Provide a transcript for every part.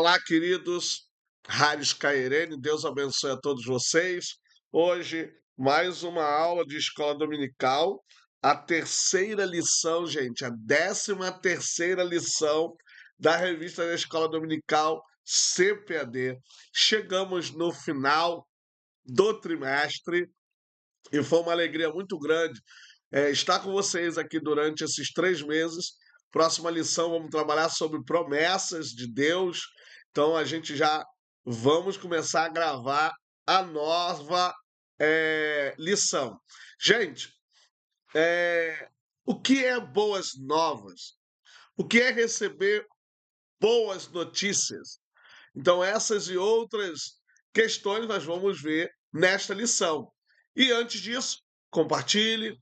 Olá, queridos. Haris Cairene, Deus abençoe a todos vocês. Hoje, mais uma aula de escola dominical, a terceira lição, gente, a 13ª lição da revista da escola dominical CPAD. Chegamos no final do trimestre e foi uma alegria muito grande estar com vocês aqui durante esses 3 meses. Próxima lição, vamos trabalhar sobre promessas de Deus. Então, a gente já vamos começar a gravar a nova lição. Gente, o que é boas novas? O que é receber boas notícias? Então, essas e outras questões nós vamos ver nesta lição. E antes disso, compartilhe,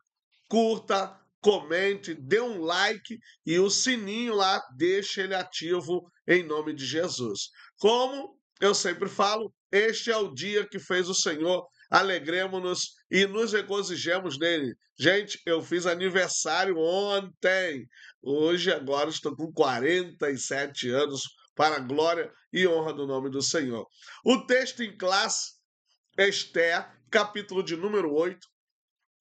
curta, comente, dê um like e o sininho lá, deixe ele ativo em nome de Jesus. Como eu sempre falo, este é o dia que fez o Senhor, alegremos-nos e nos regozijemos nele. Gente, eu fiz aniversário ontem, hoje agora estou com 47 anos, para a glória e honra do nome do Senhor. O texto em classe, Esther, capítulo de número 8,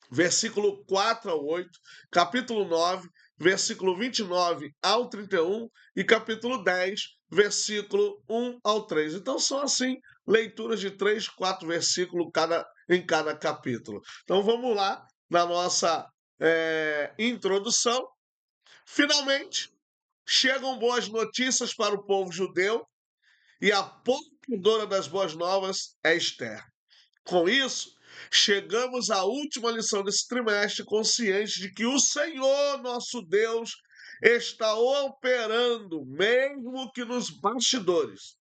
versículo 4 ao 8, capítulo 9, versículo 29 ao 31 e capítulo 10, versículo 1 ao 3. Então são assim leituras de 3, 4 versículos em cada capítulo. Então vamos lá na nossa introdução. Finalmente, chegam boas notícias para o povo judeu e a portadora das boas novas é Esther. Com isso, chegamos à última lição desse trimestre, conscientes de que o Senhor, nosso Deus, está operando, mesmo que nos bastidores.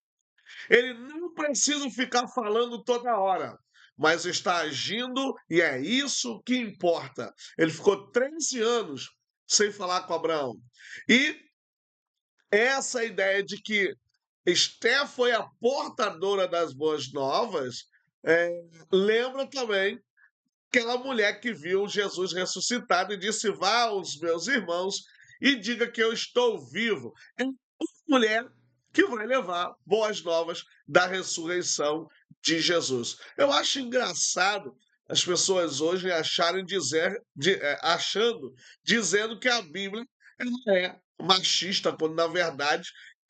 Ele não precisa ficar falando toda hora, mas está agindo e é isso que importa. Ele ficou 13 anos sem falar com Abraão. E essa ideia de que Esther foi a portadora das boas novas, lembra também aquela mulher que viu Jesus ressuscitado e disse: vá aos meus irmãos e diga que eu estou vivo. É uma mulher que vai levar boas novas da ressurreição de Jesus. Eu acho engraçado as pessoas hoje dizendo que a Bíblia ela é machista, quando na verdade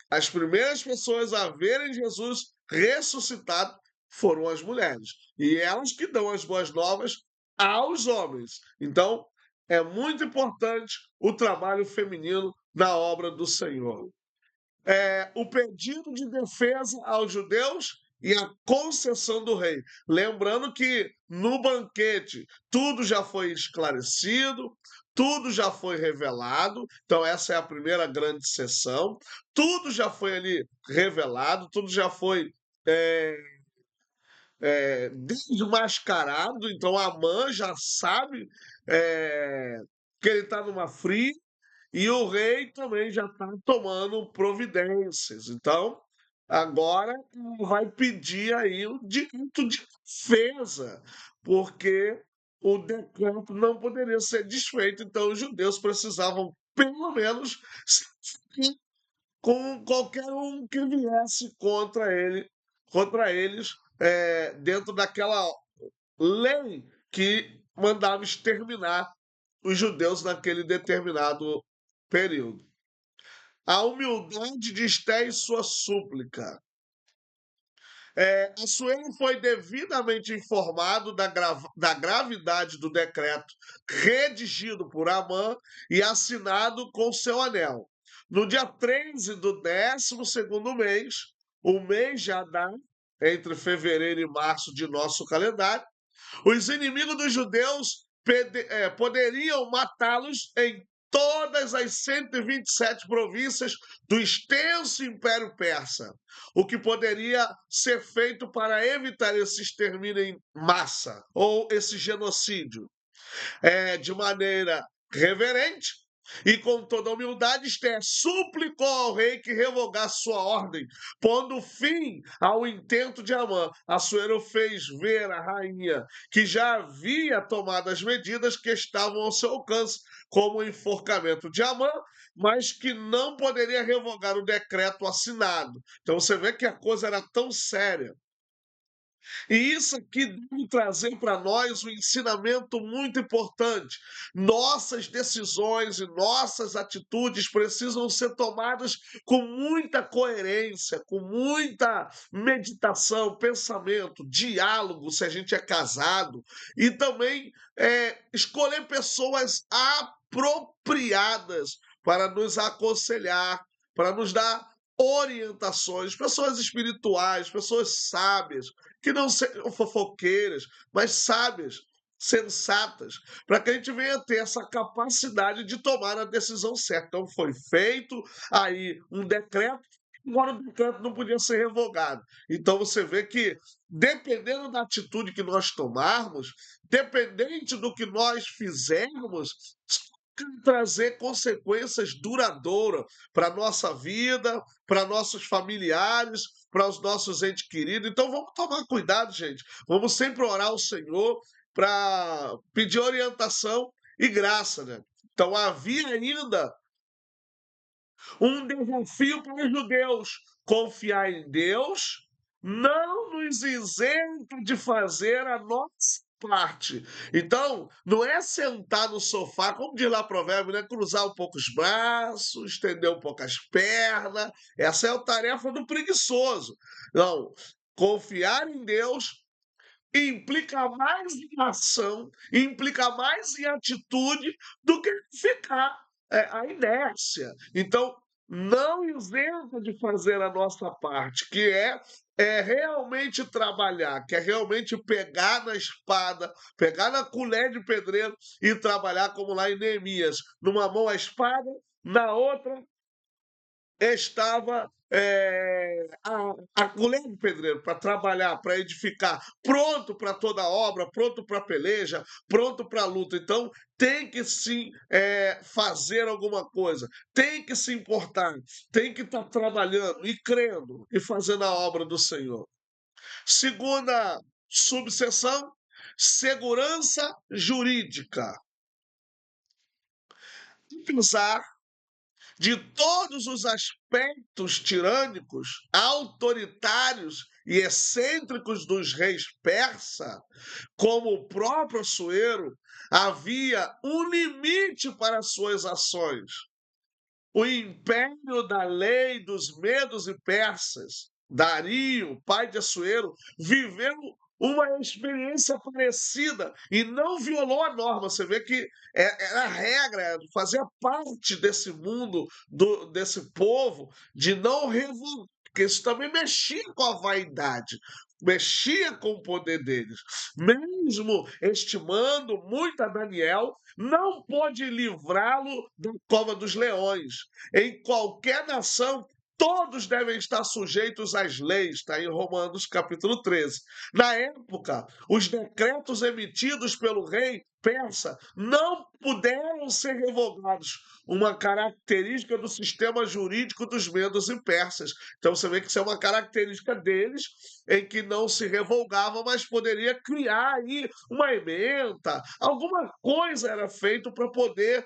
as primeiras pessoas a verem Jesus ressuscitado foram as mulheres. E elas que dão as boas novas aos homens. Então, é muito importante o trabalho feminino na obra do Senhor. O pedido de defesa aos judeus e a concessão do rei. Lembrando que no banquete tudo já foi esclarecido, tudo já foi revelado. Então, essa é a primeira grande sessão. Tudo já foi ali revelado, tudo já foi é, desmascarado. Então, a Amã já sabe que ele está numa fria e o rei também já está tomando providências. Então, agora vai pedir aí o direito de defesa, porque o decreto não poderia ser desfeito. Então, os judeus precisavam, pelo menos, se defender com qualquer um que viesse contra eles, dentro daquela lei que mandava exterminar os judeus naquele determinado período. A humildade de Esté e sua súplica. Assuero foi devidamente informado da gravidade do decreto redigido por Amã e assinado com seu anel. No dia 13 do 12º mês, o mês de Adar, entre fevereiro e março de nosso calendário, os inimigos dos judeus poderiam matá-los em todas as 127 províncias do extenso Império Persa, o que poderia ser feito para evitar esse extermínio em massa ou esse genocídio. De maneira reverente e com toda humildade, Esther suplicou ao rei que revogasse sua ordem, pondo fim ao intento de Amã. Assuero fez ver à rainha que já havia tomado as medidas que estavam ao seu alcance, como o enforcamento de Amã mas que não poderia revogar o decreto assinado. Então você vê que a coisa era tão séria. E isso aqui deve trazer para nós um ensinamento muito importante. Nossas decisões e nossas atitudes precisam ser tomadas com muita coerência, com muita meditação, pensamento, diálogo, se a gente é casado, e também escolher pessoas apropriadas para nos aconselhar, para nos dar orientações, pessoas espirituais, pessoas sábias, que não sejam fofoqueiras, mas sábias, sensatas, para que a gente venha ter essa capacidade de tomar a decisão certa. Então foi feito aí um decreto, agora o decreto não podia ser revogado. Então você vê que, dependendo da atitude que nós tomarmos, dependente do que nós fizermos, trazer consequências duradouras para a nossa vida, para nossos familiares, para os nossos entes queridos. Então vamos tomar cuidado, gente. Vamos sempre orar ao Senhor para pedir orientação e graça, né? Então havia ainda um desafio para os judeus: confiar em Deus não nos isenta de fazer a nossa parte. Então, não é sentar no sofá, como diz lá o provérbio, né? Cruzar um pouco os braços, estender um pouco as pernas. Essa é a tarefa do preguiçoso. Não, confiar em Deus implica mais em ação, implica mais em atitude do que ficar a inércia. Então, não isenta de fazer a nossa parte, que é realmente trabalhar, que é realmente pegar na espada, pegar na colher de pedreiro e trabalhar como lá em Neemias, numa mão a espada, na outra estava a colher do pedreiro para trabalhar, para edificar, pronto para toda obra, pronto para peleja, pronto para luta. Então, tem que sim fazer alguma coisa, tem que se importar, tem que estar trabalhando e crendo e fazendo a obra do Senhor. Segunda subseção, segurança jurídica. Apesar de todos os aspectos tirânicos, autoritários e excêntricos dos reis persa, como o próprio Assuero, havia um limite para suas ações. O império da lei dos medos e persas, Dario, pai de Assuero, viveu uma experiência parecida e não violou a norma. Você vê que era a regra, fazia parte desse mundo, desse povo, de não revoltar, porque isso também mexia com a vaidade, mexia com o poder deles. Mesmo estimando muito a Daniel, não pôde livrá-lo da cova dos leões. Em qualquer nação, todos devem estar sujeitos às leis, está em Romanos capítulo 13. Na época, os decretos emitidos pelo rei persa não puderam ser revogados, uma característica do sistema jurídico dos medos e persas. Então você vê que isso é uma característica deles, em que não se revolgava, mas poderia criar aí uma ementa, alguma coisa era feito para poder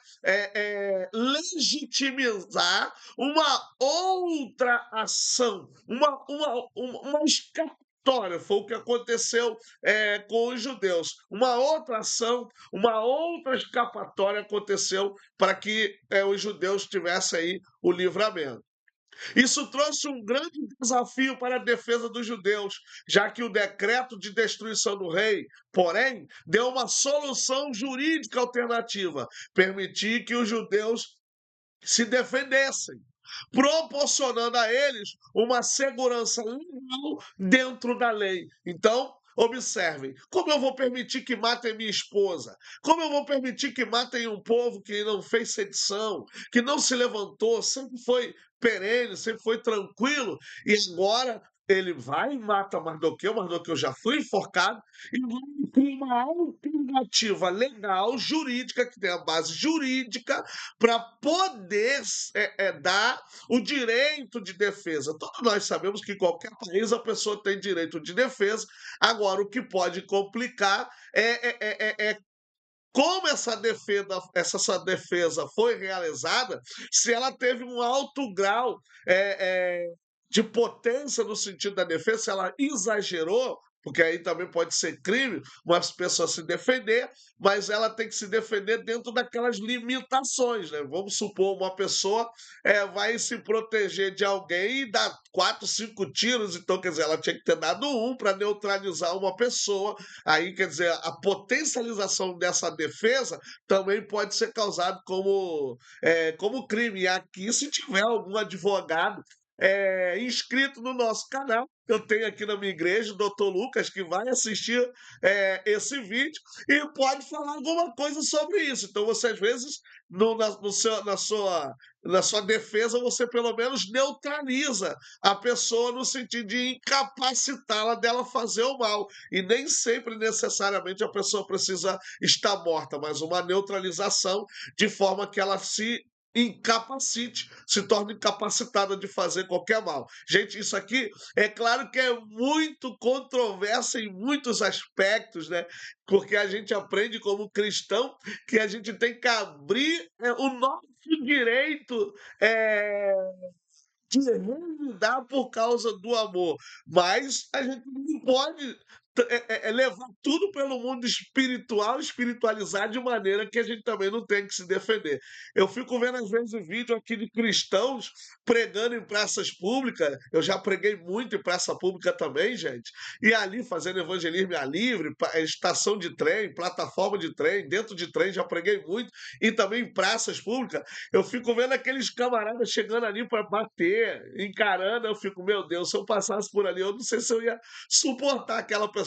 legitimizar uma outra ação, uma escapatória. Foi o que aconteceu com os judeus. Uma outra ação, uma outra escapatória aconteceu para que os judeus tivessem aí o livramento. Isso trouxe um grande desafio para a defesa dos judeus, já que o decreto de destruição do rei, porém, deu uma solução jurídica alternativa: permitir que os judeus se defendessem, proporcionando a eles uma segurança legal dentro da lei. Então, observem, como eu vou permitir que matem minha esposa? Como eu vou permitir que matem um povo que não fez sedição, que não se levantou, sempre foi perene, sempre foi tranquilo, e agora ele vai e mata Mardoqueu já foi enforcado, e vai ter uma alternativa legal, jurídica, que tem a base jurídica, para poder dar o direito de defesa. Todos nós sabemos que em qualquer país a pessoa tem direito de defesa. Agora, o que pode complicar é como essa defesa foi realizada, se ela teve um alto grau de potência no sentido da defesa, se ela exagerou, porque aí também pode ser crime uma pessoa se defender, mas ela tem que se defender dentro daquelas limitações, né? Vamos supor, uma pessoa vai se proteger de alguém e dá 4, 5 tiros, então, quer dizer, ela tinha que ter dado um para neutralizar uma pessoa. Aí, quer dizer, a potencialização dessa defesa também pode ser causado como crime. E aqui, se tiver algum advogado inscrito no nosso canal, eu tenho aqui na minha igreja o doutor Lucas, que vai assistir esse vídeo e pode falar alguma coisa sobre isso. Então, você, às vezes, na sua defesa, você pelo menos neutraliza a pessoa no sentido de incapacitá-la dela fazer o mal. E nem sempre, necessariamente, a pessoa precisa estar morta, mas uma neutralização de forma que ela se incapacite, se torne incapacitada de fazer qualquer mal. Gente, isso aqui é claro que é muito controverso em muitos aspectos, né? Porque a gente aprende como cristão que a gente tem que abrir o nosso direito de revidar por causa do amor. Mas a gente não pode levar tudo pelo mundo espiritual, espiritualizar de maneira que a gente também não tem que se defender. Eu fico vendo às vezes vídeo aqui de cristãos pregando em praças públicas. Eu já preguei muito em praça pública também, gente. E ali fazendo evangelismo a livre, estação de trem, plataforma de trem, dentro de trem já preguei muito e também em praças públicas. Eu fico vendo aqueles camaradas chegando ali para bater, encarando, eu fico, meu Deus, se eu passasse por ali, eu não sei se eu ia suportar aquela pessoa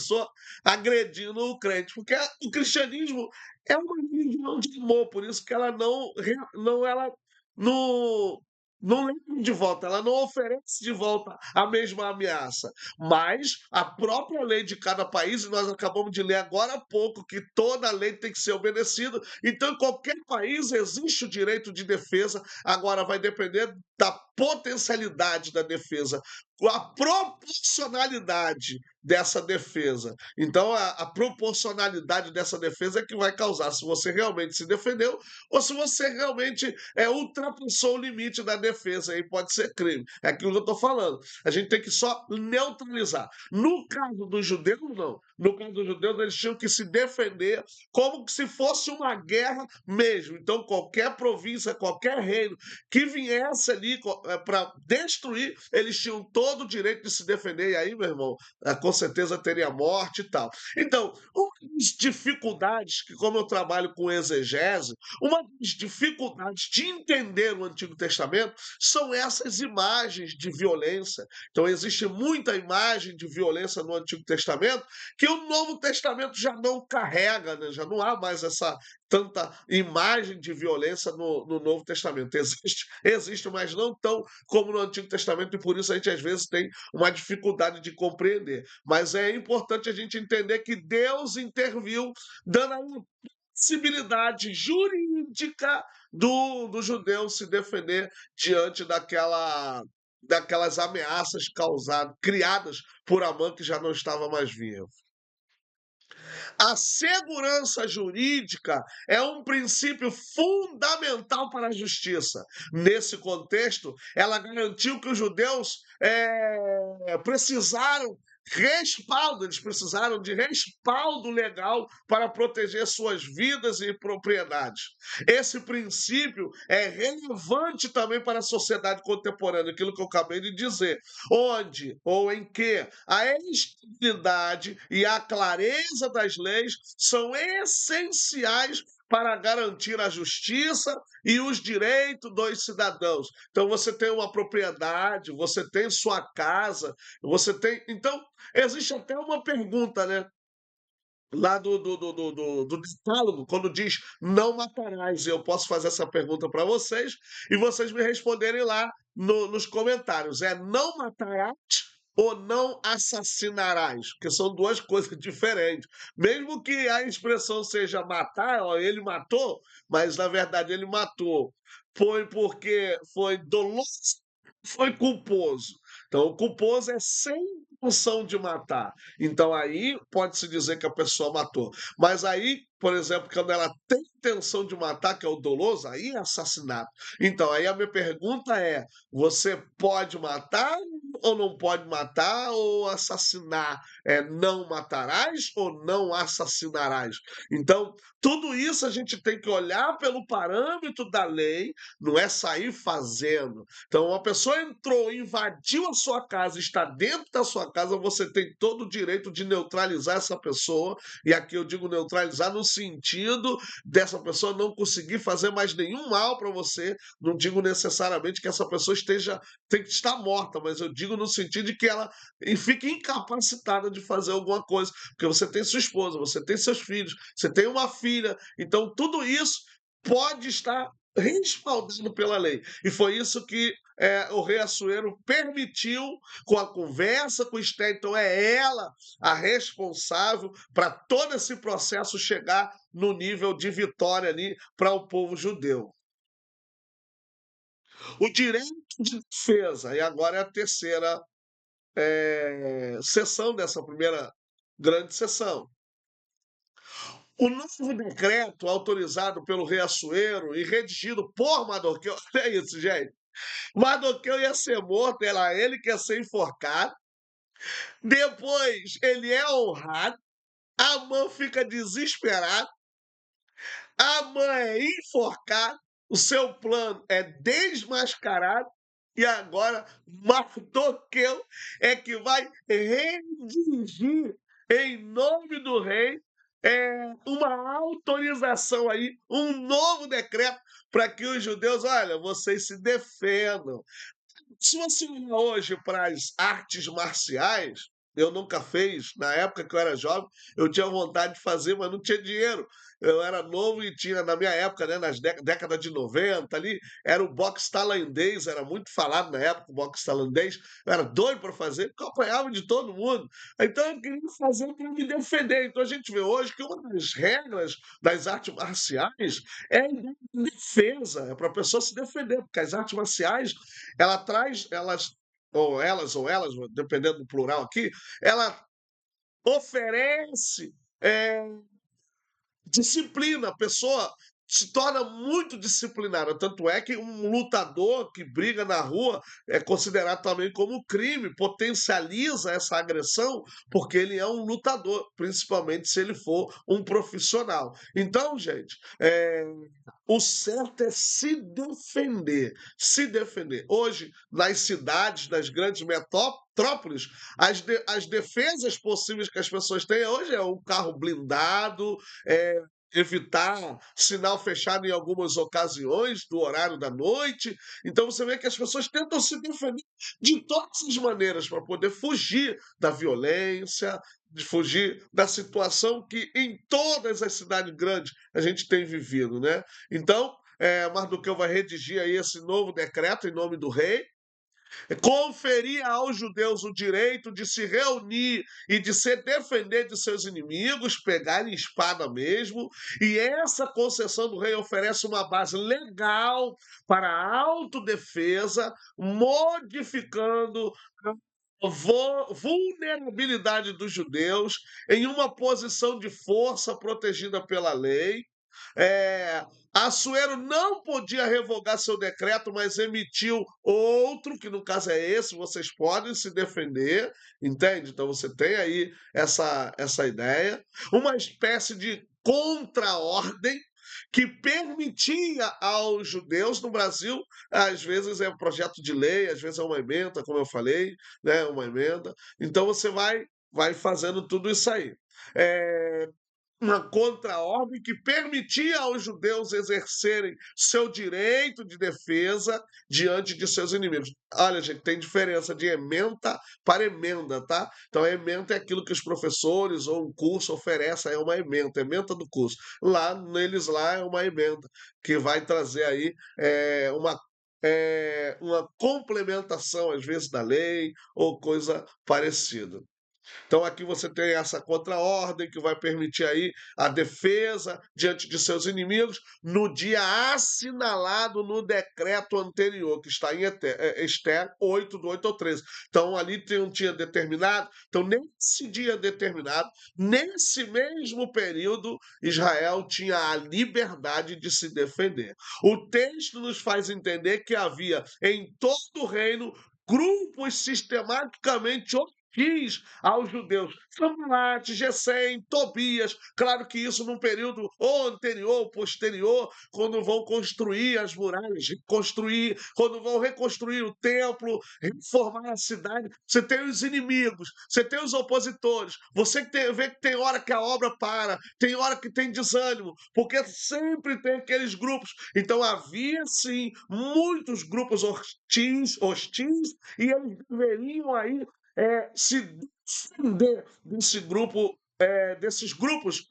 agredindo o crente, porque o cristianismo é uma religião de amor, por isso que ela não, não leva de volta, ela não oferece de volta a mesma ameaça. Mas a própria lei de cada país, e nós acabamos de ler agora há pouco que toda lei tem que ser obedecida, então em qualquer país existe o direito de defesa, agora vai depender da potencialidade da defesa, a proporcionalidade dessa defesa. Então, a proporcionalidade dessa defesa é que vai causar se você realmente se defendeu ou se você realmente ultrapassou o limite da defesa. Aí pode ser crime. É aquilo que eu estou falando. A gente tem que só neutralizar. No caso dos judeus, não. No caso dos judeus, eles tinham que se defender como se fosse uma guerra mesmo. Então, qualquer província, qualquer reino que viesse ali para destruir, eles tinham todo o direito de se defender. E aí, meu irmão, com certeza teria morte e tal. Então, uma das dificuldades que, como eu trabalho com exegese, uma das dificuldades de entender o Antigo Testamento são essas imagens de violência. Então, existe muita imagem de violência no Antigo Testamento que o Novo Testamento já não carrega, né? Já não há mais essa tanta imagem de violência no Novo Testamento. Existe, mas não tão como no Antigo Testamento, e por isso a gente às vezes tem uma dificuldade de compreender. Mas é importante a gente entender que Deus interviu, dando a possibilidade jurídica do judeu se defender diante daquelas ameaças criadas por Amã, que já não estava mais vivo. A segurança jurídica é um princípio fundamental para a justiça. Nesse contexto, ela garantiu que os judeus precisaram eles precisaram de respaldo legal para proteger suas vidas e propriedades. Esse princípio é relevante também para a sociedade contemporânea, aquilo que eu acabei de dizer, onde ou em que a estabilidade e a clareza das leis são essenciais para garantir a justiça e os direitos dos cidadãos. Então, você tem uma propriedade, você tem sua casa, você tem. Então, existe até uma pergunta, né? Lá do Decálogo, quando diz não matarás, eu posso fazer essa pergunta para vocês e vocês me responderem lá nos comentários. É não matarás ou não assassinarás? Porque são duas coisas diferentes. Mesmo que a expressão seja matar, ó, ele matou, mas na verdade ele matou. Foi porque foi doloso, foi culposo. Então, o culposo é sem intenção de matar. Então, aí pode-se dizer que a pessoa matou. Mas aí, por exemplo, quando ela tem intenção de matar, que é o doloso, aí é assassinato. Então, aí a minha pergunta é: você pode matar ou não pode matar, ou assassinar? É não matarás ou não assassinarás? Então, tudo isso a gente tem que olhar pelo parâmetro da lei, não é sair fazendo. Então, uma pessoa entrou, invadiu a sua casa, está dentro da sua casa, você tem todo o direito de neutralizar essa pessoa. E aqui eu digo neutralizar no sentido dessa pessoa não conseguir fazer mais nenhum mal para você. Não digo necessariamente que essa pessoa tem que estar morta, mas eu digo no sentido de que ela fique incapacitada de fazer alguma coisa, porque você tem sua esposa, você tem seus filhos, você tem uma filha, então tudo isso pode estar respaldado pela lei. E foi isso que o rei Assuero permitiu com a conversa com Esther. Então é ela a responsável para todo esse processo chegar no nível de vitória ali para o povo judeu. O direito de defesa, e agora é a terceira sessão dessa primeira grande sessão. O novo decreto, autorizado pelo rei Assuero e redigido por Mardoqueu, olha isso, gente. Mardoqueu ia ser morto, era ele que ia ser enforcado. Depois ele é honrado, Amã fica desesperado, Amã é enforcado, o seu plano é desmascarado, e agora Mardoqueu é que vai redigir em nome do rei uma autorização aí, um novo decreto para que os judeus, olha, vocês se defendam. Se você olhar hoje para as artes marciais, eu nunca fiz, na época que eu era jovem, eu tinha vontade de fazer, mas não tinha dinheiro. Eu era novo e tinha, na minha época, né, nas década de 90 ali, era o boxe tailandês, era muito falado na época o boxe tailandês. Eu era doido para fazer, porque eu apanhava de todo mundo. Então eu queria fazer para me defender. Então a gente vê hoje que uma das regras das artes marciais é a defesa, é para a pessoa se defender, porque as artes marciais ela traz, ou elas, dependendo do plural aqui, ela oferece é, disciplina, a pessoa se torna muito disciplinada. Tanto é que um lutador que briga na rua é considerado também como crime, potencializa essa agressão, porque ele é um lutador, principalmente se ele for um profissional. Então, gente, o certo é se defender, se defender. Hoje, nas cidades, nas grandes metrópoles, as defesas possíveis que as pessoas têm hoje é um carro blindado, é, evitar sinal fechado em algumas ocasiões do horário da noite. Então você vê que as pessoas tentam se defender de todas as maneiras para poder fugir da violência, de fugir da situação que em todas as cidades grandes a gente tem vivido, né? Então, Mardoqueu vai redigir aí esse novo decreto em nome do rei, conferir aos judeus o direito de se reunir e de se defender de seus inimigos, pegarem espada mesmo, e essa concessão do rei oferece uma base legal para a autodefesa, modificando a vulnerabilidade dos judeus em uma posição de força protegida pela lei. É, Assuero não podia revogar seu decreto, mas emitiu outro, que no caso é esse, vocês podem se defender, entende? Então você tem aí essa ideia, uma espécie de contra-ordem que permitia aos judeus no Brasil, às vezes é um projeto de lei, às vezes é uma emenda, como eu falei, né, uma emenda. Então você vai fazendo tudo isso aí. É, uma contra-ordem que permitia aos judeus exercerem seu direito de defesa diante de seus inimigos. Olha, gente, tem diferença de ementa para emenda, tá? Então, a ementa é aquilo que os professores ou um curso oferece, é uma ementa do curso. Lá, neles lá, é uma emenda que vai trazer aí uma complementação, às vezes, da lei ou coisa parecida. Então aqui você tem essa contra-ordem que vai permitir aí a defesa diante de seus inimigos no dia assinalado no decreto anterior, que está em Ester 8, do 8 ao 13. Então ali tem um dia determinado. Então nesse dia determinado, nesse mesmo período, Israel tinha a liberdade de se defender. O texto nos faz entender que havia em todo o reino grupos sistematicamente hostis aos judeus. Sanbalate, Gesem, Tobias. Claro que isso num período ou anterior ou posterior, quando vão construir as muralhas, reconstruir, quando vão reconstruir o templo, reformar a cidade. Você tem os inimigos, você tem os opositores. Você vê que tem hora que a obra para, tem hora que tem desânimo, porque sempre tem aqueles grupos. Então havia sim muitos grupos hostis e eles deveriam aí se defender desses grupos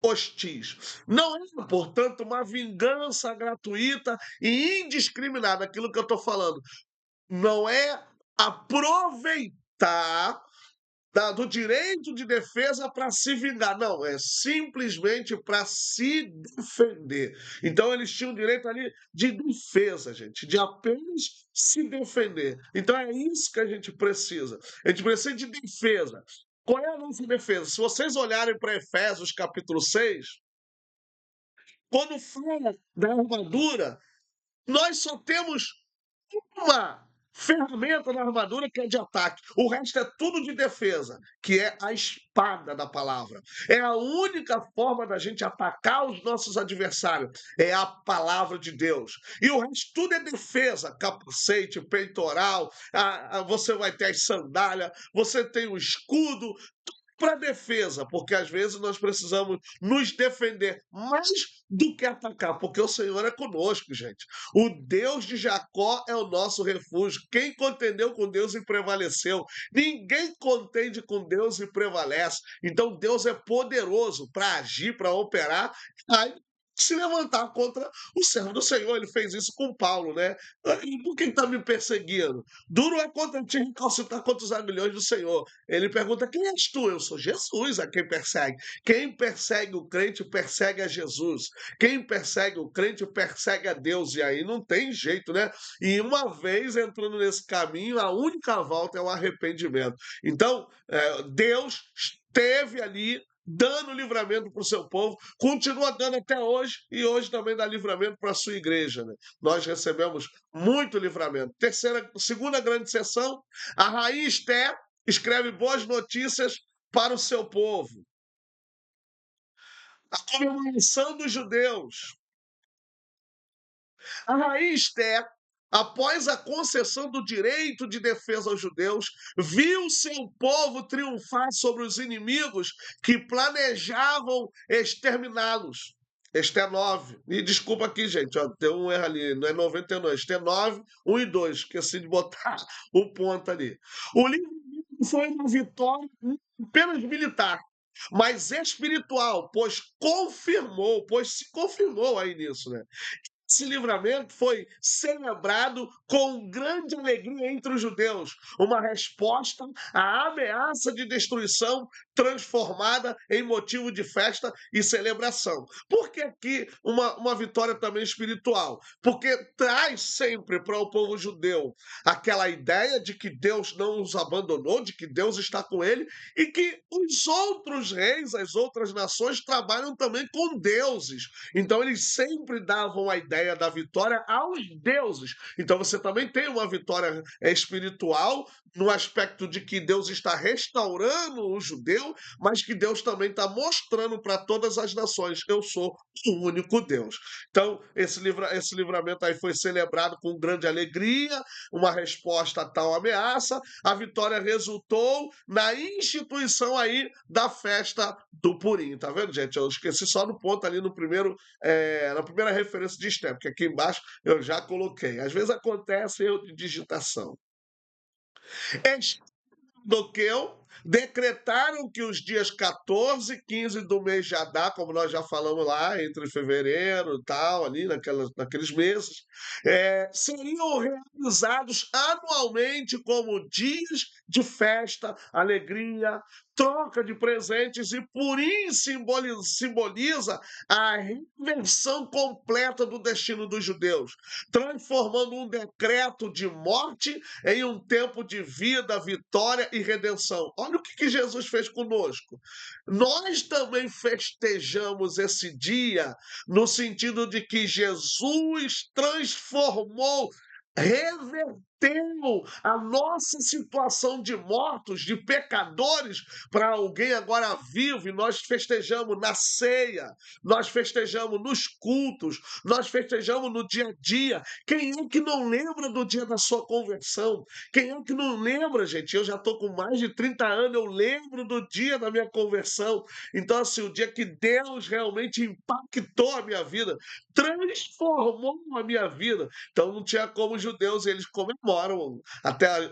hostis. Não é, portanto, uma vingança gratuita e indiscriminada, aquilo que eu estou falando. Não é aproveitar do direito de defesa para se vingar. Não, é simplesmente para se defender. Então, eles tinham direito ali de defesa, gente, de apenas se defender. Então, é isso que a gente precisa. A gente precisa de defesa. Qual é a nossa defesa? Se vocês olharem para Efésios capítulo 6, quando fala da armadura, nós só temos uma ferramenta na armadura que é de ataque. O resto é tudo de defesa, que é a espada da palavra. É a única forma da gente atacar os nossos adversários. É a palavra de Deus. E o resto tudo é defesa. Capacete, peitoral, você vai ter as sandálias, você tem o escudo, para defesa, porque às vezes nós precisamos nos defender mais do que atacar, porque o Senhor é conosco, gente. O Deus de Jacó é o nosso refúgio. Quem contendeu com Deus e prevaleceu. Ninguém contende com Deus e prevalece. Então Deus é poderoso para agir, para operar. Aí se levantar contra o servo do Senhor. Ele fez isso com Paulo, né? E por que está me perseguindo? Duro é contra ti recalcitrar contra os aguilhões do Senhor. Ele pergunta: quem és tu? Eu sou Jesus a quem persegue. Quem persegue o crente persegue a Jesus. Quem persegue o crente persegue a Deus. E aí não tem jeito, né? E uma vez entrando nesse caminho, a única volta é o arrependimento. Então, Deus esteve ali dando livramento para o seu povo, continua dando até hoje e hoje também dá livramento para a sua igreja. Né? Nós recebemos muito livramento. Segunda grande sessão, a Raiz Té escreve boas notícias para o seu povo. A comemoração dos judeus. A Raiz Té, após a concessão do direito de defesa aos judeus, viu seu povo triunfar sobre os inimigos que planejavam exterminá-los. Este é 9. Me desculpa aqui, gente, ó, tem um erro ali, não é 99, este é 9, 1 e 2. Esqueci de botar o ponto ali. O livro foi uma vitória apenas militar, mas espiritual, pois se confirmou aí nisso, né? Esse livramento foi celebrado com grande alegria entre os judeus, uma resposta à ameaça de destruição transformada em motivo de festa e celebração. Por que aqui uma vitória também espiritual? Porque traz sempre para o povo judeu aquela ideia de que Deus não os abandonou, de que Deus está com ele e que os outros reis, as outras nações trabalham também com deuses. Então eles sempre davam a ideia da vitória aos deuses. Então você também tem uma vitória espiritual no aspecto de que Deus está restaurando o judeu, mas que Deus também está mostrando para todas as nações: eu sou o único Deus. Então esse livramento aí foi celebrado com grande alegria, uma resposta a tal ameaça. A vitória resultou na instituição aí da festa do Purim. Tá vendo, gente? Eu esqueci só no ponto ali no primeiro, na primeira referência de Esther, porque aqui embaixo eu já coloquei. Às vezes acontece erro de digitação. Doqueu decretaram que os dias 14 e 15 do mês de Adar, como nós já falamos lá, entre fevereiro e tal, ali naqueles meses, seriam realizados anualmente como dias de festa, alegria, troca de presentes, e Purim simboliza a reinversão completa do destino dos judeus, transformando um decreto de morte em um tempo de vida, vitória e redenção. Olha o que Jesus fez conosco. Nós também festejamos esse dia no sentido de que Jesus transformou, reverteu a nossa situação de mortos, de pecadores, para alguém agora vivo, e nós festejamos na ceia, nós festejamos nos cultos, nós festejamos no dia a dia. Quem é que não lembra do dia da sua conversão? Quem é que não lembra, gente? Eu já estou com mais de 30 anos, eu lembro do dia da minha conversão. Então, assim, o dia que Deus realmente impactou a minha vida, transformou a minha vida. Então, não tinha como os judeus, eles comemoram até a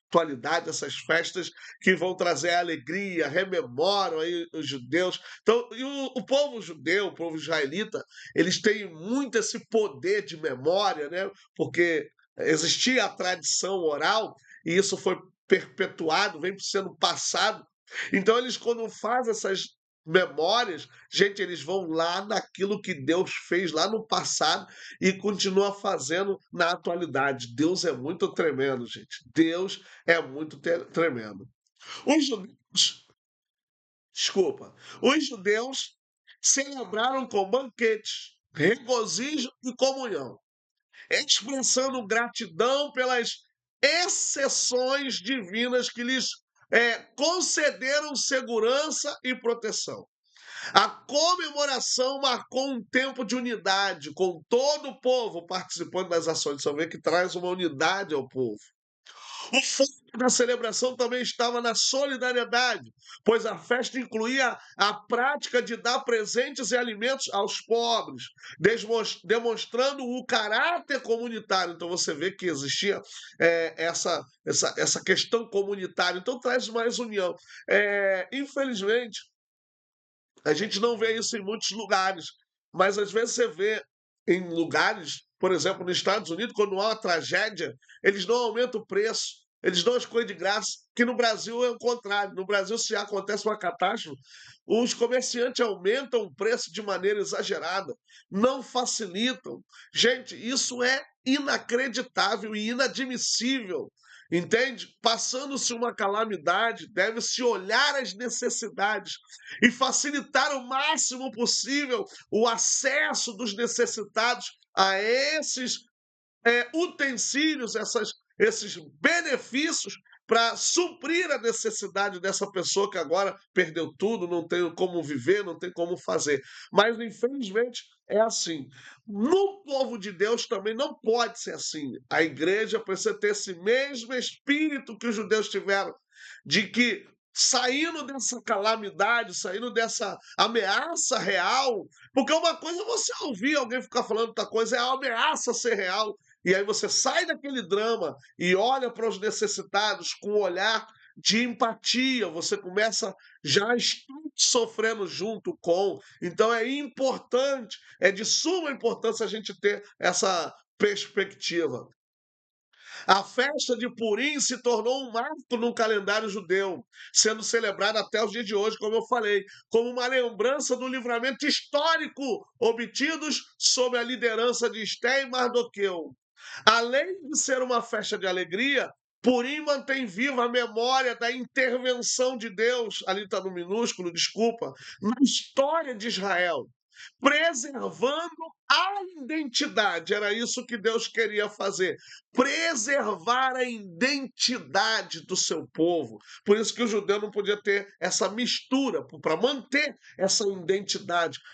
atualidade, essas festas que vão trazer alegria, rememoram aí os judeus. Então, e o povo judeu, o povo israelita, eles têm muito esse poder de memória, né? Porque existia a tradição oral e isso foi perpetuado, vem sendo passado. Então, eles, quando fazem essas memórias, gente, eles vão lá naquilo que Deus fez lá no passado e continua fazendo na atualidade. Deus é muito tremendo, gente. Deus é muito tremendo. Os judeus, desculpa, os judeus celebraram com banquetes, regozijo e comunhão, expressando gratidão pelas exceções divinas que lhes concederam segurança e proteção. A comemoração marcou um tempo de unidade, com todo o povo participando das ações. Você vê que traz uma unidade ao povo. O foco da celebração também estava na solidariedade, pois a festa incluía a prática de dar presentes e alimentos aos pobres, demonstrando o caráter comunitário. Então você vê que existia essa questão comunitária. Então traz mais união. Infelizmente, a gente não vê isso em muitos lugares, mas às vezes você vê em lugares, por exemplo, nos Estados Unidos, quando há uma tragédia, eles não aumentam o preço, eles dão as coisas de graça, que no Brasil é o contrário. No Brasil, se acontece uma catástrofe, os comerciantes aumentam o preço de maneira exagerada, não facilitam. Gente, isso é inacreditável e inadmissível. Entende? Passando-se uma calamidade, deve-se olhar as necessidades e facilitar o máximo possível o acesso dos necessitados a esses utensílios, esses benefícios para suprir a necessidade dessa pessoa que agora perdeu tudo, não tem como viver, não tem como fazer. Mas, infelizmente, é assim. No povo de Deus também não pode ser assim. A igreja precisa ter esse mesmo espírito que os judeus tiveram, de que saindo dessa calamidade, saindo dessa ameaça real, porque uma coisa é você ouvir alguém ficar falando outra coisa, é a ameaça ser real. E aí você sai daquele drama e olha para os necessitados com um olhar de empatia, você começa já a estar sofrendo junto com. Então é importante, é de suma importância a gente ter essa perspectiva. A festa de Purim se tornou um marco no calendário judeu, sendo celebrada até os dias de hoje, como eu falei, como uma lembrança do livramento histórico obtidos sob a liderança de Esté e Mardoqueu. Além de ser uma festa de alegria, Purim mantém viva a memória da intervenção de Deus, ali está no minúsculo, desculpa, na história de Israel, preservando a identidade. Era isso que Deus queria fazer, preservar a identidade do seu povo. Por isso que o judeu não podia ter essa mistura, para manter essa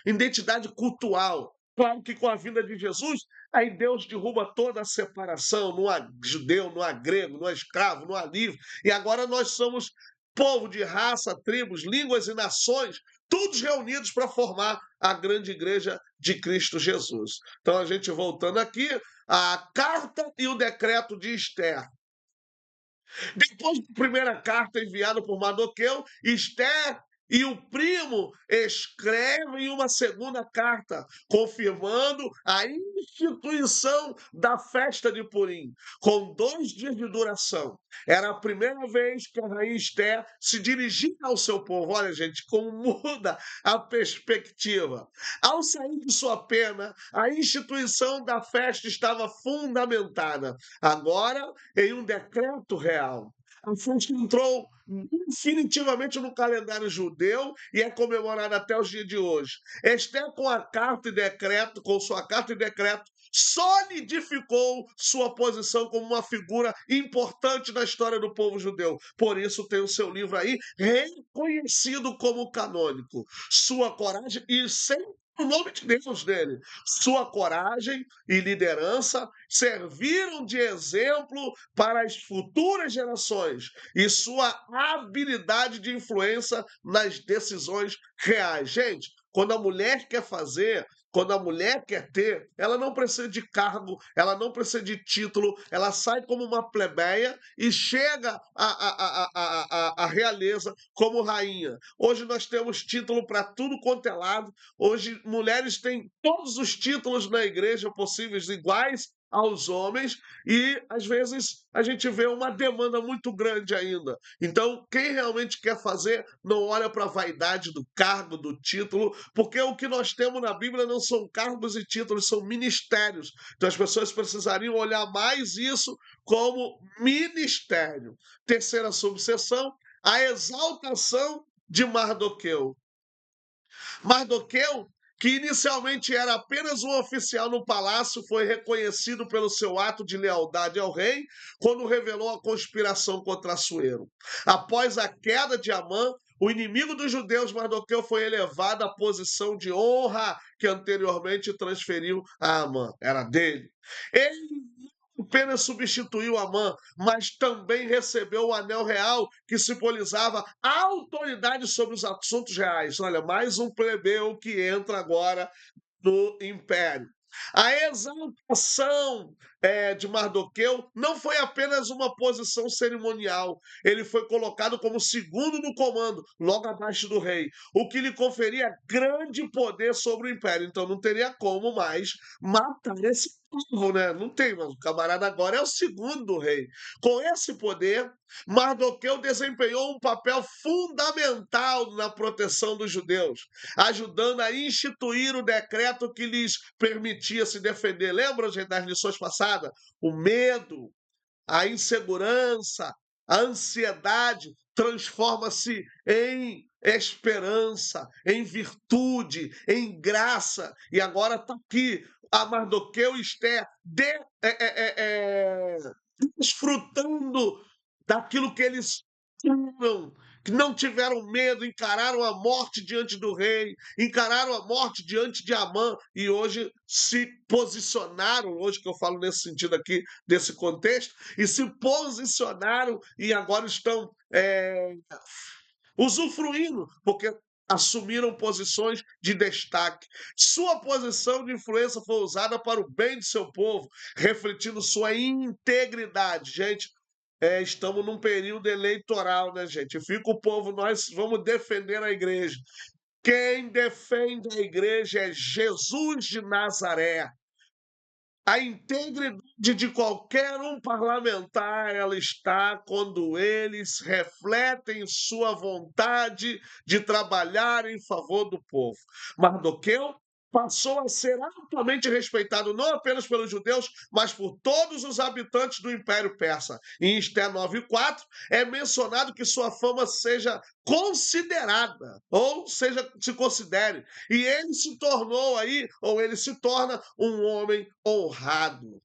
identidade cultural. Claro que com a vinda de Jesus, aí Deus derruba toda a separação, não há judeu, não há grego, não há escravo, não há livre, e agora nós somos povo de raça, tribos, línguas e nações, todos reunidos para formar a grande igreja de Cristo Jesus. Então, a gente voltando aqui, a carta e o decreto de Esther. Depois da primeira carta enviada por Mardoqueu, Esther E o primo escreve em uma segunda carta, confirmando a instituição da festa de Purim, com 2 dias de duração. Era a primeira vez que a rainha Esther se dirigia ao seu povo. Olha, gente, como muda a perspectiva. Ao sair de sua pena, a instituição da festa estava fundamentada, agora em um decreto real. A festa entrou definitivamente no calendário judeu e é comemorada até os dias de hoje. Esther, com sua carta e decreto, solidificou sua posição como uma figura importante na história do povo judeu. Por isso tem o seu livro aí reconhecido como canônico. Sua coragem e sem o nome de Deus dele. Sua coragem e liderança serviram de exemplo para as futuras gerações e sua habilidade de influência nas decisões reais. Gente, quando a mulher quer fazer, quando a mulher quer ter, ela não precisa de cargo, ela não precisa de título, ela sai como uma plebeia e chega à realeza como rainha. Hoje nós temos título para tudo quanto é lado, hoje mulheres têm todos os títulos na igreja possíveis iguais aos homens e às vezes a gente vê uma demanda muito grande ainda. Então, quem realmente quer fazer não olha para a vaidade do cargo, do título, porque o que nós temos na Bíblia não são cargos e títulos, são ministérios. Então, as pessoas precisariam olhar mais isso como ministério. Terceira subseção, a exaltação de Mardoqueu. Mardoqueu, que inicialmente era apenas um oficial no palácio, foi reconhecido pelo seu ato de lealdade ao rei quando revelou a conspiração contra Assuero. Após a queda de Amã, o inimigo dos judeus, Mardoqueu, foi elevado à posição de honra que anteriormente transferiu a Amã. Era dele. Ele apenas substituiu Amã, mas também recebeu o anel real que simbolizava a autoridade sobre os assuntos reais. Olha, mais um plebeu que entra agora no império. A exaltação de Mardoqueu não foi apenas uma posição cerimonial. Ele foi colocado como segundo no comando, logo abaixo do rei, o que lhe conferia grande poder sobre o império. Então não teria como mais matar esse povo, né? Não tem, mas o camarada agora é o segundo do rei. Com esse poder, Mardoqueu desempenhou um papel fundamental na proteção dos judeus, ajudando a instituir o decreto que lhes permitia se defender. Lembram, gente, das lições passadas? O medo, a insegurança, a ansiedade transforma-se em esperança, em virtude, em graça. E agora está aqui a Mardoqueu e Esther desfrutando daquilo que eles tinham, que não tiveram medo, encararam a morte diante do rei, encararam a morte diante de Amã e hoje se posicionaram, hoje que eu falo nesse sentido aqui, desse contexto, e se posicionaram e agora estão usufruindo, porque assumiram posições de destaque. Sua posição de influência foi usada para o bem de seu povo, refletindo sua integridade. Gente, estamos num período eleitoral, né, gente? Fica o povo, nós vamos defender a igreja. Quem defende a igreja é Jesus de Nazaré. A integridade de qualquer um parlamentar, ela está quando eles refletem sua vontade de trabalhar em favor do povo. Mardoqueu passou a ser amplamente respeitado não apenas pelos judeus, mas por todos os habitantes do Império Persa. Em Esther 9:4 é mencionado que sua fama seja considerada, ou seja, se considere. E ele se tornou aí, ou ele se torna um homem honrado.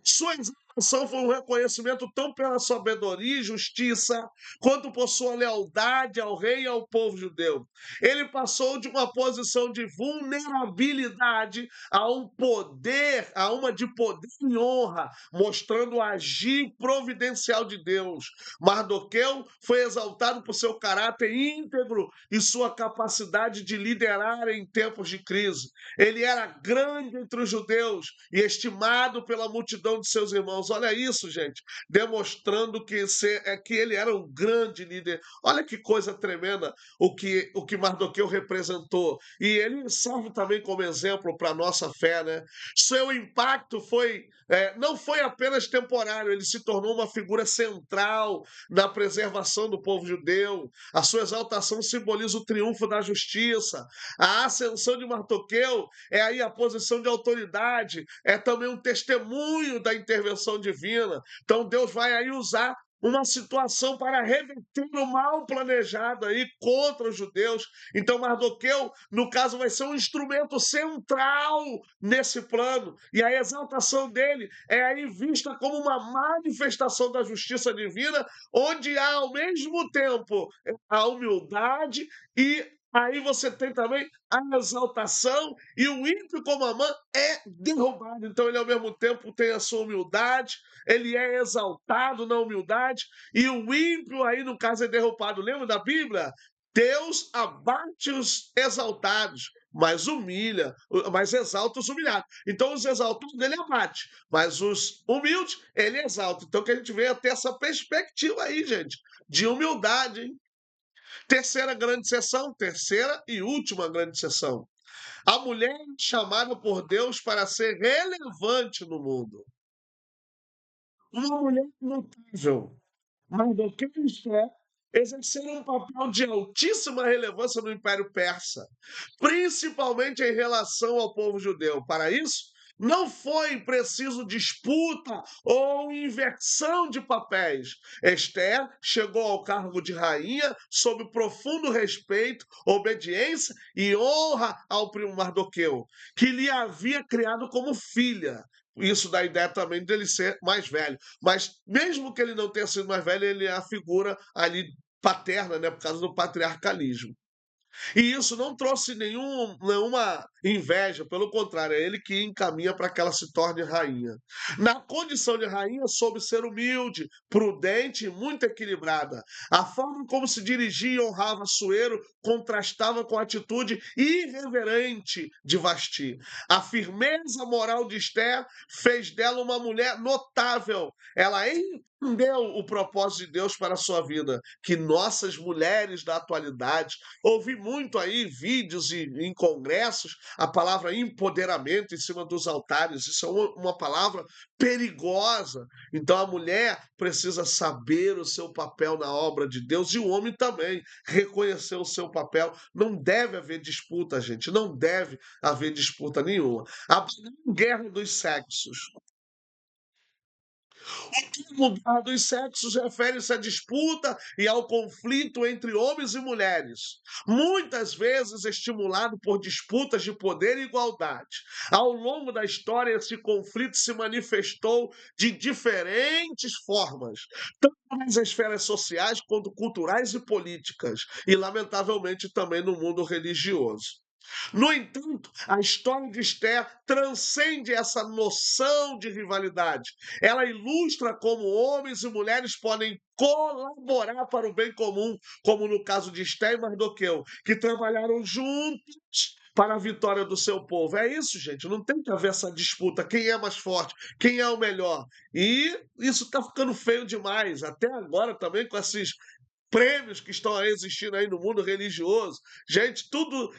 Sua exaltação foi um reconhecimento tão pela sabedoria e justiça, quanto por sua lealdade ao rei e ao povo judeu. Ele passou de uma posição de vulnerabilidade a um poder, a uma de poder e honra, mostrando o agir providencial de Deus. Mardoqueu foi exaltado por seu caráter íntegro e sua capacidade de liderar em tempos de crise. Ele era grande entre os judeus e estimado pela multidão de seus irmãos. irmãos, olha isso, gente, demonstrando que ele era um grande líder. Olha que coisa tremenda o que Mardoqueu representou. E ele serve também como exemplo para a nossa fé, né? Seu impacto não foi apenas temporário, ele se tornou uma figura central na preservação do povo judeu. A sua exaltação simboliza o triunfo da justiça. A ascensão de Mardoqueu é aí a posição de autoridade, é também um testemunho da intervenção divina. Então Deus vai aí usar uma situação para reverter o mal planejado aí contra os judeus. Então Mardoqueu, no caso, vai ser um instrumento central nesse plano. E a exaltação dele é aí vista como uma manifestação da justiça divina, onde há ao mesmo tempo a humildade e aí você tem também a exaltação e o ímpio como Amã é derrubado. Então ele ao mesmo tempo tem a sua humildade, ele é exaltado na humildade e o ímpio aí no caso é derrubado. Lembra da Bíblia? Deus abate os exaltados, mas exalta os humilhados. Então os exaltados ele abate, mas os humildes ele exalta. Então que a gente venha ter essa perspectiva aí, gente, de humildade, hein? Terceira e última grande sessão. A mulher é chamada por Deus para ser relevante no mundo. Uma mulher notável, Mardoqueu e Esther exerceram um papel de altíssima relevância no Império Persa, principalmente em relação ao povo judeu. Para isso, não foi preciso disputa ou inversão de papéis. Esther chegou ao cargo de rainha sob profundo respeito, obediência e honra ao primo Mardoqueu, que lhe havia criado como filha. Isso dá a ideia também dele ser mais velho. Mas mesmo que ele não tenha sido mais velho, ele é a figura ali paterna, né, por causa do patriarcalismo. E isso não trouxe nenhuma inveja, pelo contrário, é ele que encaminha para que ela se torne rainha. Na condição de rainha, soube ser humilde, prudente e muito equilibrada. A forma como se dirigia e honrava Assuero contrastava com a atitude irreverente de Vasti. A firmeza moral de Esther fez dela uma mulher notável. Ela entendeu o propósito de Deus para a sua vida, que nossas mulheres da atualidade. Ouvi muito aí vídeos e em congressos a palavra empoderamento em cima dos altares. Isso é uma palavra perigosa. Então a mulher precisa saber o seu papel na obra de Deus e o homem também reconhecer o seu papel. Não deve haver disputa, gente. Não deve haver disputa nenhuma. A guerra dos sexos. O termo dos sexos refere-se à disputa e ao conflito entre homens e mulheres, muitas vezes estimulado por disputas de poder e igualdade. Ao longo da história, esse conflito se manifestou de diferentes formas, tanto nas esferas sociais quanto culturais e políticas, e lamentavelmente também no mundo religioso. No entanto, a história de Esther transcende essa noção de rivalidade. Ela ilustra como homens e mulheres podem colaborar para o bem comum, como no caso de Esther e Mardoqueu, que trabalharam juntos para a vitória do seu povo. É isso, gente. Não tem que haver essa disputa. Quem é mais forte? Quem é o melhor? E isso está ficando feio demais. Até agora também com esses prêmios que estão existindo aí no mundo religioso. Gente, tudo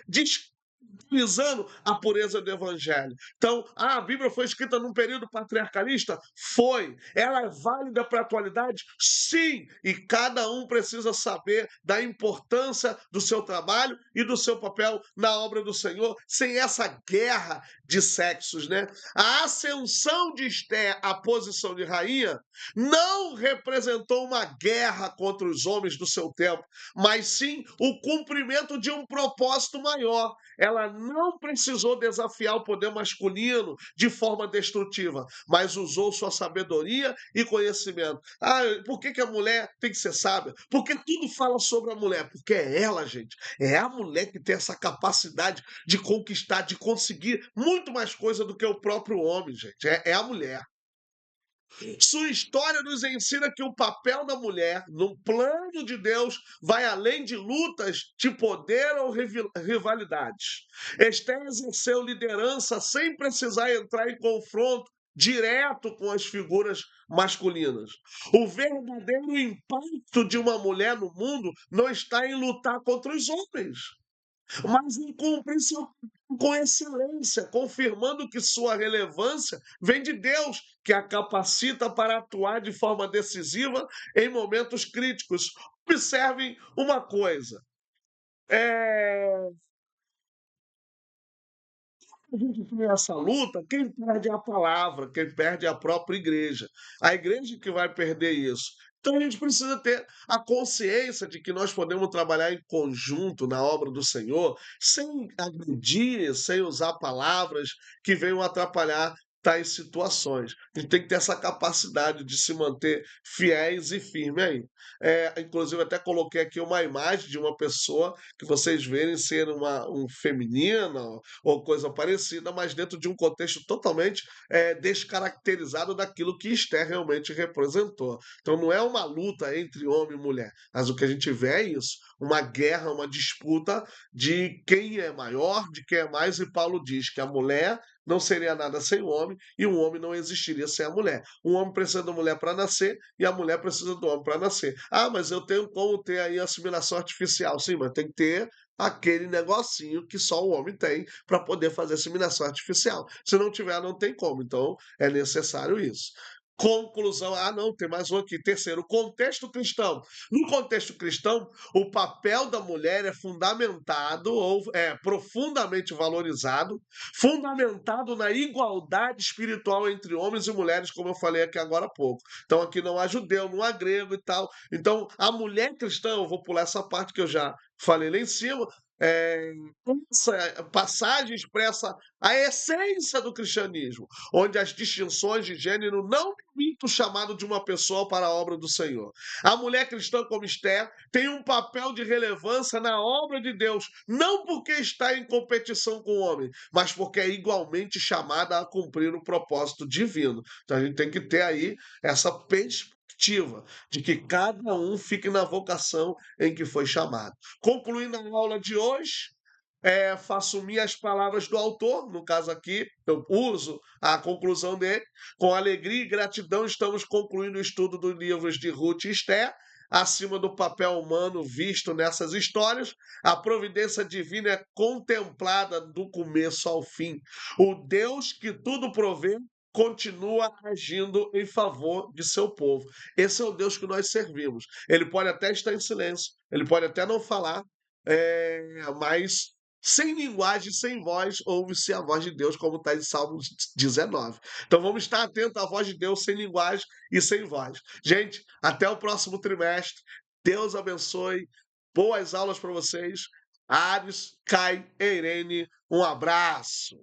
visando a pureza do evangelho. Então, a Bíblia foi escrita num período patriarcalista? Foi. Ela é válida para a atualidade? Sim. E cada um precisa saber da importância do seu trabalho e do seu papel na obra do Senhor, sem essa guerra de sexos, né? A ascensão de Esther à posição de rainha não representou uma guerra contra os homens do seu tempo, mas sim o cumprimento de um propósito maior. Ela não precisou desafiar o poder masculino de forma destrutiva, mas usou sua sabedoria e conhecimento. Ah, por que a mulher tem que ser sábia? Porque tudo fala sobre a mulher, porque é ela, gente. É a mulher que tem essa capacidade de conquistar, de conseguir muito mais coisa do que o próprio homem, gente. É a mulher. Sua história nos ensina que o papel da mulher no plano de Deus vai além de lutas de poder ou rivalidades. Esther exerceu liderança sem precisar entrar em confronto direto com as figuras masculinas. O verdadeiro impacto de uma mulher no mundo não está em lutar contra os homens, mas em cumprir seu papel com excelência, confirmando que sua relevância vem de Deus, que a capacita para atuar de forma decisiva em momentos críticos. Observem uma coisa. É, a gente tem essa luta, quem perde é a palavra, quem perde é a própria igreja. A igreja que vai perder isso. Então a gente precisa ter a consciência de que nós podemos trabalhar em conjunto na obra do Senhor, sem agredir, sem usar palavras que venham atrapalhar tais situações. A gente tem que ter essa capacidade de se manter fiéis e firmes aí. Inclusive, até coloquei aqui uma imagem de uma pessoa que vocês verem ser um feminina ou coisa parecida, mas dentro de um contexto totalmente descaracterizado daquilo que Esther realmente representou. Então não é uma luta entre homem e mulher, mas o que a gente vê é isso, uma guerra, uma disputa de quem é maior, de quem é mais, e Paulo diz que a mulher não seria nada sem o homem e o homem não existiria sem a mulher. O homem precisa da mulher para nascer e a mulher precisa do homem para nascer. Ah, mas eu tenho como ter aí assimilação artificial. Sim, mas tem que ter aquele negocinho que só o homem tem para poder fazer assimilação artificial. Se não tiver, não tem como. Então, é necessário isso. Conclusão, não, tem mais um aqui. Terceiro, contexto cristão. No contexto cristão, o papel da mulher é fundamentado ou é profundamente valorizado, fundamentado na igualdade espiritual entre homens e mulheres, como eu falei aqui agora há pouco. Então, aqui não há judeu, não há grego e tal. Então, a mulher cristã, eu vou pular essa parte que eu já falei lá em cima, é, essa passagem expressa a essência do cristianismo, onde as distinções de gênero não limitam o chamado de uma pessoa para a obra do Senhor. A mulher cristã, como Esther, tem um papel de relevância na obra de Deus, não porque está em competição com o homem, mas porque é igualmente chamada a cumprir o propósito divino. Então a gente tem que ter aí essa perspectiva de que cada um fique na vocação em que foi chamado. Concluindo a aula de hoje, faço minhas palavras do autor, no caso aqui, eu uso a conclusão dele. Com alegria e gratidão, estamos concluindo o estudo dos livros de Ruth e Esther, acima do papel humano visto nessas histórias. A providência divina é contemplada do começo ao fim. O Deus que tudo provê continua agindo em favor de seu povo. Esse é o Deus que nós servimos. Ele pode até estar em silêncio, ele pode até não falar, mas sem linguagem, sem voz, ouve-se a voz de Deus, como está em Salmo 19. Então vamos estar atentos à voz de Deus sem linguagem e sem voz. Gente, até o próximo trimestre. Deus abençoe. Boas aulas para vocês. Ares, Kai e Irene, um abraço.